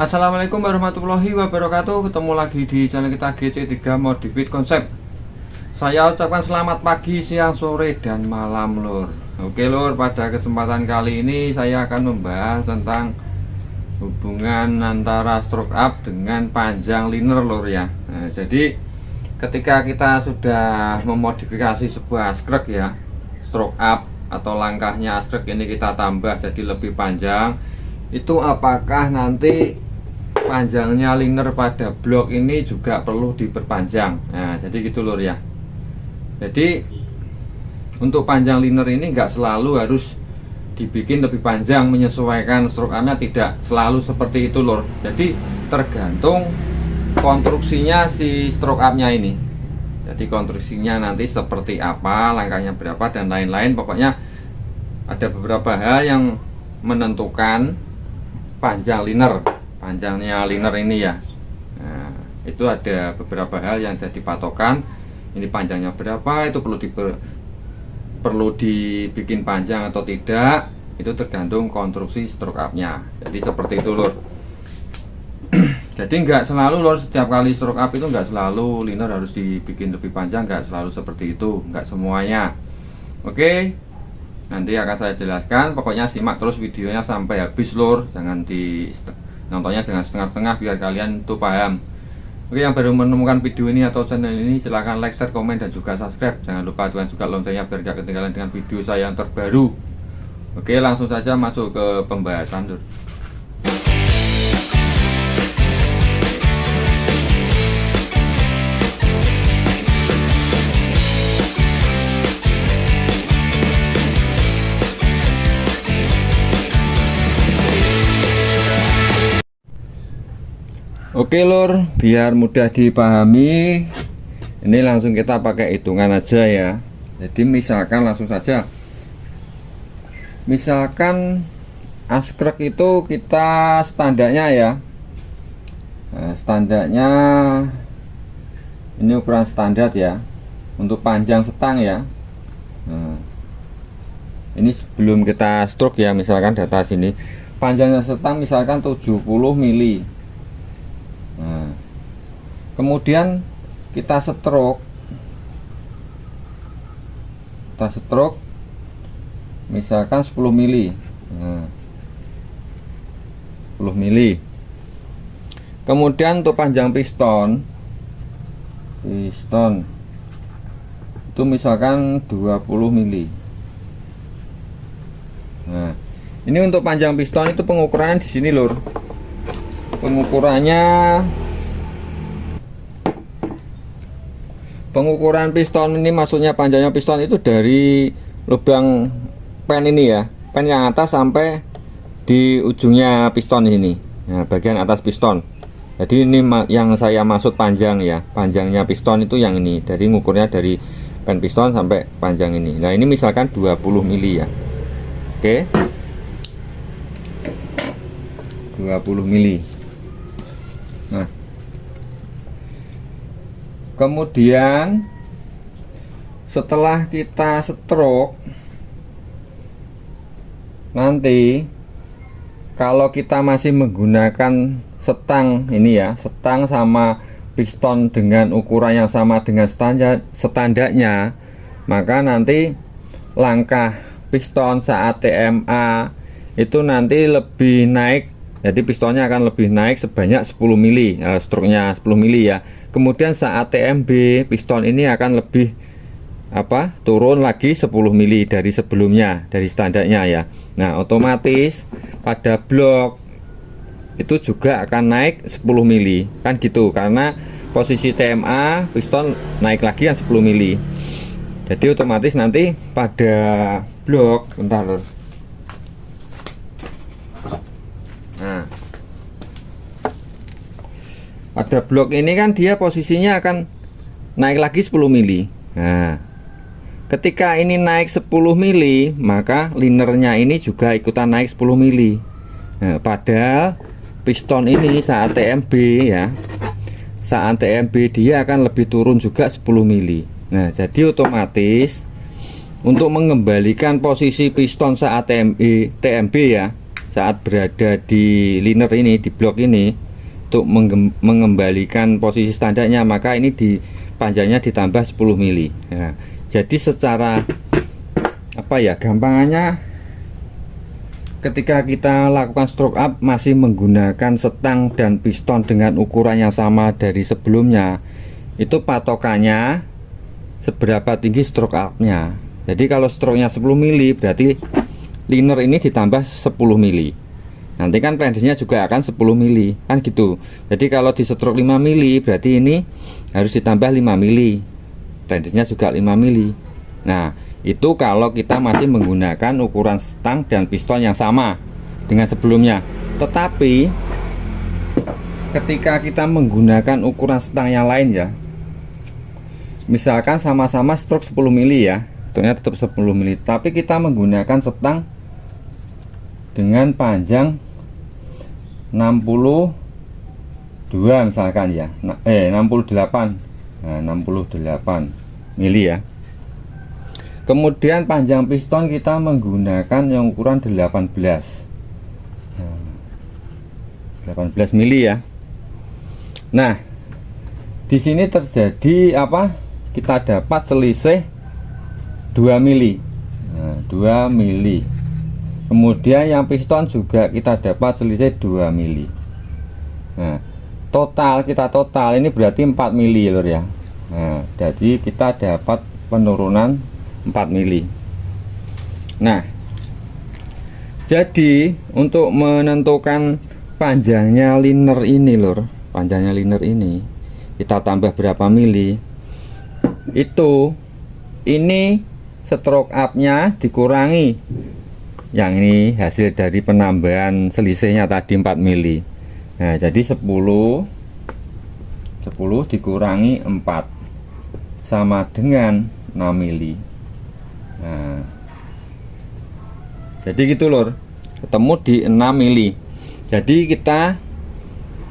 Assalamualaikum warahmatullahi wabarakatuh. Ketemu lagi di channel kita GC3 Modifit Konsep. Saya ucapkan selamat pagi, siang, sore, dan malam lur. Oke lur, pada kesempatan kali ini saya akan membahas tentang hubungan antara stroke up dengan panjang liner lur ya. Nah, jadi ketika kita sudah memodifikasi sebuah askrek ya, stroke up atau langkahnya askrek ini kita tambah jadi lebih panjang, itu apakah nanti panjangnya liner pada blok ini juga perlu diperpanjang. Nah jadi gitu lur ya. Jadi untuk panjang liner ini nggak selalu harus dibikin lebih panjang menyesuaikan stroke armnya, tidak selalu seperti itu lur. Jadi tergantung konstruksinya si stroke up-nya ini. Jadi konstruksinya nanti seperti apa, langkahnya berapa, dan lain-lain. Pokoknya ada beberapa hal yang menentukan panjang liner, panjangnya liner ini ya. Nah, itu ada beberapa hal yang jadi patokan. Ini panjangnya berapa, itu perlu dibikin panjang atau tidak, itu tergantung konstruksi stroke up-nya. Jadi seperti itu lur. Jadi nggak selalu lur, setiap kali stroke up itu nggak selalu liner harus dibikin lebih panjang, nggak selalu seperti itu, nggak semuanya. Oke, nanti akan saya jelaskan. Pokoknya simak terus videonya sampai habis lur, jangan nontonnya jangan setengah-setengah, biar kalian tuh paham. Oke, yang baru menemukan video ini atau channel ini, silahkan like, share, komen, dan juga subscribe. Jangan lupa tekan juga loncengnya biar gak ketinggalan dengan video saya yang terbaru. Oke, langsung saja masuk ke pembahasan lur. Oke lur, biar mudah dipahami, ini langsung kita pakai hitungan aja ya. Jadi misalkan langsung saja, misalkan askrek itu kita standarnya ya. Nah, standarnya ini ukuran standar ya, untuk panjang setang ya. Nah, ini sebelum kita stroke ya, misalkan data sini panjangnya setang misalkan 70 mili. Nah, kemudian kita stroke misalkan 10 mili. Nah, 10 mili. Kemudian untuk panjang piston itu misalkan 20 mili. Nah, ini untuk panjang piston itu pengukuran di sini lur. Pengukuran piston ini, maksudnya panjangnya piston itu dari lubang pen ini ya, pen yang atas sampai di ujungnya piston ini. Nah, bagian atas piston. Jadi ini yang saya maksud panjang ya, panjangnya piston itu yang ini, dari ngukurnya dari pen piston sampai panjang ini. Nah ini misalkan 20 mili ya. Oke, 20 mili. Nah, kemudian setelah kita stroke, nanti kalau kita masih menggunakan setang ini ya, setang sama piston dengan ukuran yang sama dengan standarnya, maka nanti langkah piston saat TMA itu nanti lebih naik. Jadi pistonnya akan lebih naik sebanyak 10 mili, stroke-nya 10 mili ya. Kemudian saat TMB piston ini akan lebih turun lagi 10 mili dari sebelumnya, dari standarnya ya. Nah, otomatis pada blok itu juga akan naik 10 mili. Kan gitu, karena posisi TMA piston naik lagi yang 10 mili. Jadi otomatis nanti pada blok, bentar lur. Nah, pada blok ini kan dia posisinya akan naik lagi 10 mili. Nah, ketika ini naik 10 mili, maka linernya ini juga ikutan naik 10 mili. Nah, padahal piston ini saat TMB ya, saat TMB dia akan lebih turun juga 10 mili. Nah, jadi otomatis untuk mengembalikan posisi piston saat TMB ya, saat berada di liner ini, di blok ini, untuk mengembalikan posisi standarnya, maka ini panjangnya ditambah 10 mili. Nah, jadi secara apa ya, gampangannya ketika kita lakukan stroke up masih menggunakan setang dan piston dengan ukuran yang sama dari sebelumnya, itu patokannya seberapa tinggi stroke up-nya. Jadi kalau stroke-nya 10 mili, berarti liner ini ditambah 10 mili. Nanti kan pendesnya juga akan 10 mili, kan gitu. Jadi kalau di stroke 5 mili, berarti ini harus ditambah 5 mili. Pendesnya juga 5 mili. Nah, itu kalau kita masih menggunakan ukuran stang dan piston yang sama dengan sebelumnya. Tetapi ketika kita menggunakan ukuran stang yang lain ya, misalkan sama-sama stroke 10 mili ya, stroke-nya tetap 10 mili, tapi kita menggunakan stang dengan panjang 62 misalkan ya, 68, nah, 68 mili ya. Kemudian panjang piston kita menggunakan yang ukuran 18 mili ya. Nah, di sini terjadi apa? Kita dapat selisih 2 mili. Nah, 2 mili. Kemudian yang piston juga kita dapat selisih 2 mili. Nah, kita total ini berarti 4 mili lur ya. Nah, jadi kita dapat penurunan 4 mili. Nah, jadi untuk menentukan panjangnya liner ini lur, panjangnya liner ini kita tambah berapa mili, itu ini stroke up-nya dikurangi yang ini hasil dari penambahan selisihnya tadi 4 mili. Nah, jadi 10 dikurangi 4 sama dengan 6 mili. Nah, jadi gitu lur, ketemu di 6 mili. Jadi kita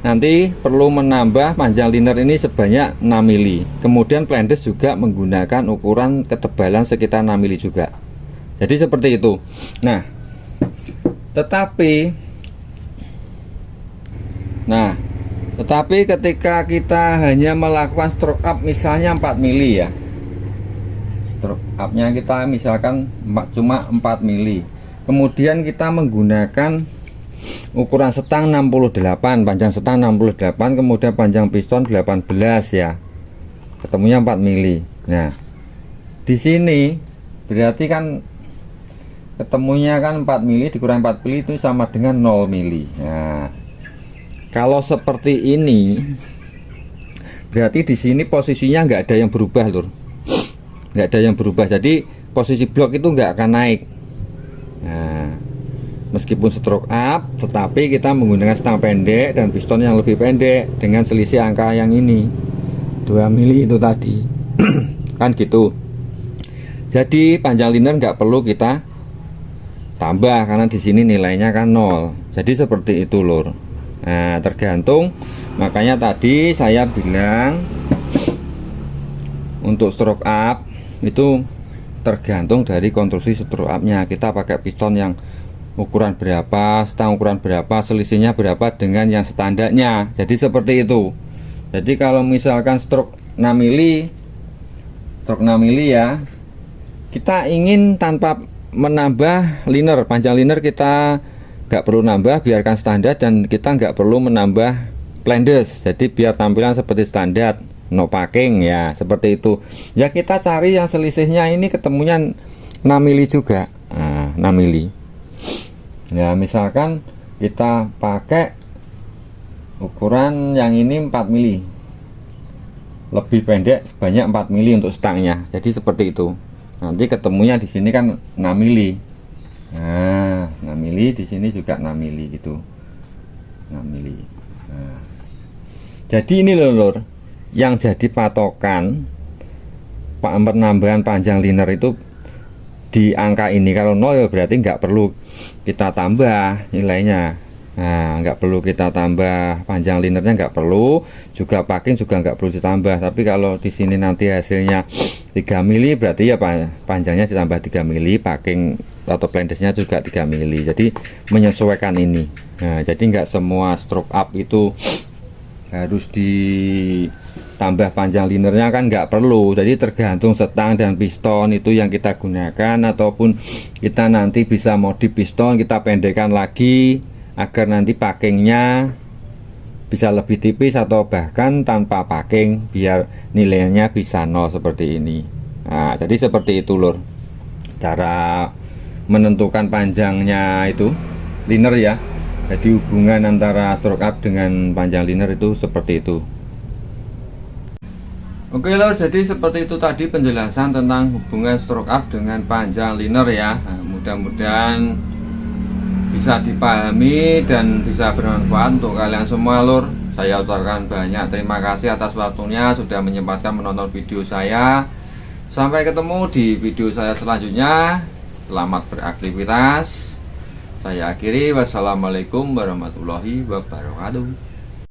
nanti perlu menambah panjang liner ini sebanyak 6 mili. Kemudian Plendes juga menggunakan ukuran ketebalan sekitar 6 mili juga. Jadi seperti itu. Nah, tetapi ketika kita hanya melakukan stroke up misalnya 4 mili ya, stroke up-nya kita misalkan cuma 4 mili. Kemudian kita menggunakan ukuran setang 68, panjang setang 68, kemudian panjang piston 18 ya, ketemunya 4 mili. Nah, di sini berarti kan ketemunya kan 4 mili dikurangi 4 mili itu sama dengan 0 mili. Nah, kalau seperti ini berarti di sini posisinya nggak ada yang berubah lur, nggak ada yang berubah. Jadi posisi blok itu nggak akan naik. Nah, meskipun stroke up, tetapi kita menggunakan stang pendek dan piston yang lebih pendek dengan selisih angka yang ini 2 mili itu tadi. Kan gitu. Jadi panjang liner nggak perlu kita tambah karena di sini nilainya kan 0. Jadi seperti itu lur. Nah, tergantung, makanya tadi saya bilang untuk stroke up itu tergantung dari konstruksi stroke up-nya. Kita pakai piston yang ukuran berapa, stang ukuran berapa, selisihnya berapa dengan yang standarnya. Jadi seperti itu. Jadi kalau misalkan stroke 6 mili ya, kita ingin tanpa menambah liner, panjang liner kita nggak perlu nambah, biarkan standar, dan kita nggak perlu menambah Plendes. Jadi biar tampilan seperti standar, no packing ya, seperti itu. Ya kita cari yang selisihnya ini ketemunya 6 mili juga. Nah, 6 mili. Ya misalkan kita pakai ukuran yang ini 4 mili, lebih pendek sebanyak 4 mili untuk stangnya. Jadi seperti itu. Nanti ketemunya di sini kan 6 mili. Nah, 6 mili di sini juga 6 mili gitu. 6 mili. Nah, jadi ini lur, yang jadi patokan penambahan panjang liner itu di angka ini. Kalau 0 ya berarti nggak perlu kita tambah nilainya. Nah, nggak perlu kita tambah panjang linernya, nggak perlu, juga packing juga nggak perlu ditambah. Tapi kalau di sini nanti hasilnya 3 mili berarti ya panjangnya ditambah 3 mili, packing atau blendesnya juga 3 mili. Jadi menyesuaikan ini. Nah, jadi nggak semua stroke up itu harus ditambah panjang linernya, kan nggak perlu. Jadi tergantung setang dan piston itu yang kita gunakan, ataupun kita nanti bisa modif piston kita pendekkan lagi agar nanti packingnya bisa lebih tipis, atau bahkan tanpa packing biar nilainya bisa 0 seperti ini. Nah, jadi seperti itu lur cara menentukan panjangnya itu liner ya. Jadi hubungan antara stroke up dengan panjang liner itu seperti itu. Oke lor, jadi seperti itu tadi penjelasan tentang hubungan stroke up dengan panjang liner ya. Nah, mudah-mudahan bisa dipahami dan bisa bermanfaat untuk kalian semua lur. Saya ucapkan banyak terima kasih atas waktunya sudah menyempatkan menonton video saya. Sampai ketemu di video saya selanjutnya. Selamat beraktivitas. Saya akhiri, wassalamualaikum warahmatullahi wabarakatuh.